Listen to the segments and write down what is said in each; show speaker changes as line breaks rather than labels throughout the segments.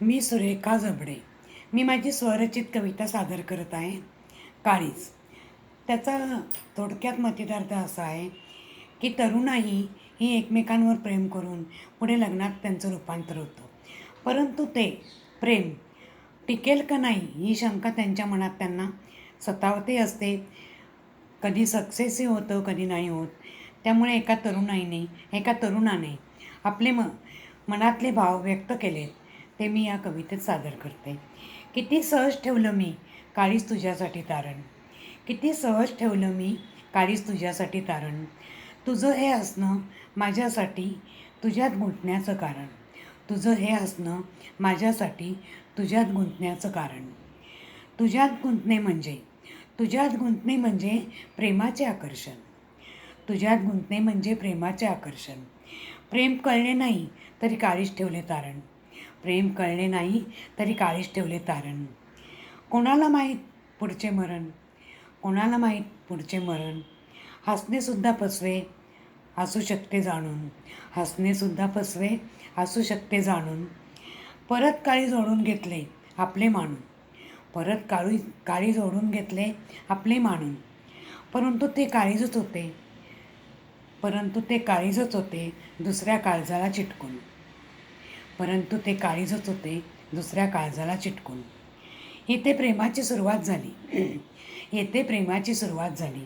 मी सुरेखा जबडे. मी माझी स्वरचित कविता सादर करत आहे, काळीज. त्याचा थोडक्यात मतितार्थ असा आहे की तरुणाई ही एकमेकांवर प्रेम करून पुढे लग्नात त्यांचं रूपांतर होतं. परंतु ते प्रेम टिकेल का नाही ही शंका त्यांच्या मनात त्यांना सतावते असते. कधी सक्सेसही होतं, कधी नाही होत. त्यामुळे एका तरुणाने आपले मनातले भाव व्यक्त केलेत, ते मी या कवितेत सादर करते. किती सहज ठेवलं मी काळीज तुझ्यासाठी तारण. किती सहज ठेवलं मी काळीज तुझ्यासाठी तारण. तुझं हे हसणं माझ्यासाठी तुझ्यात गुंतण्याचं कारण. तुझं हे हसणं माझ्यासाठी तुझ्यात गुंतण्याचं कारण. तुझ्यात गुंतणे म्हणजे तुझ्यात गुंतणे म्हणजे प्रेमाचे आकर्षण. तुझ्यात गुंतणे म्हणजे प्रेमाचे आकर्षण. प्रेम कळले नाही तरी काळीज ठेवले तारण. प्रेम कळले नाही तरी काळीज ठेवले तारण. कोणाला माहीत पुढचे मरण. कोणाला माहीत पुढचे मरण. हसणेसुद्धा फसवे असू शकते जाणून. हसणेसुद्धा फसवे असू शकते जाणून. परत काळीज ओढून घेतले आपले मानून. परत काळीज ओढून घेतले आपले मानून. परंतु ते काळीजच होते. परंतु ते काळीजच होते दुसऱ्या काळजाला चिटकून. परंतु ते काळीजच होते दुसऱ्या काळजाला चिटकून. इथे प्रेमाची सुरुवात झाली. येथे प्रेमाची सुरुवात झाली.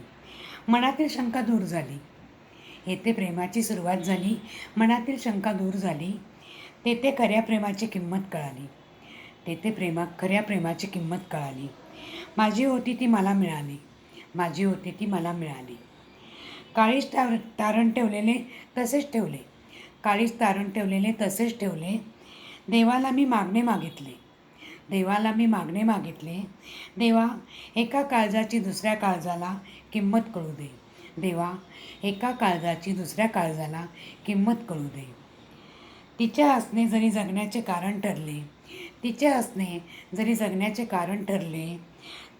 मनातील शंका दूर झाली. येथे प्रेमाची सुरुवात झाली. मनातील शंका दूर झाली. तेथे खऱ्या प्रेमाची किंमत कळाली. तेथे खऱ्या प्रेमाची किंमत कळाली. माझी होती ती मला मिळाली. माझी होती ती मला मिळाली. काळीज तारण ठेवलेले तसेच ठेवले. काळीज तारण ठेवलेले तसेच ठेवले. देवाला मी मागणे मागितले. देवाला मी मागणे मागितले. देवा एका काळजाची दुसऱ्या काळजाला किंमत कळू दे. देवा एका काळजाची दुसऱ्या काळजाला किंमत कळू दे. तिचे हसणे जरी जगण्याचे कारण ठरले. तिचे हसणे जरी जगण्याचे कारण ठरले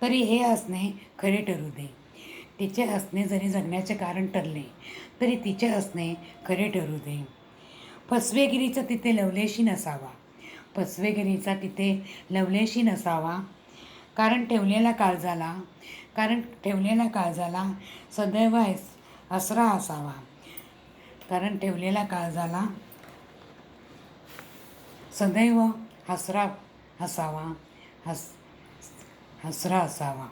तरी हे हसणे खरे ठरू दे. तिचे हसणे जरी जगण्याचे कारण ठरले तरी तिचे हसणे खरे ठरू दे. फसवेगिरीचा तिथे लवलेशी नसावा. फसवेगिरीचा तिथे लवलेशी नसावा. कारण ठेवलेल्या काळजाला सदैव हसरा असावा. कारण ठेवलेल्या काळजाला सदैव हसरा असावा. हसरा असावा.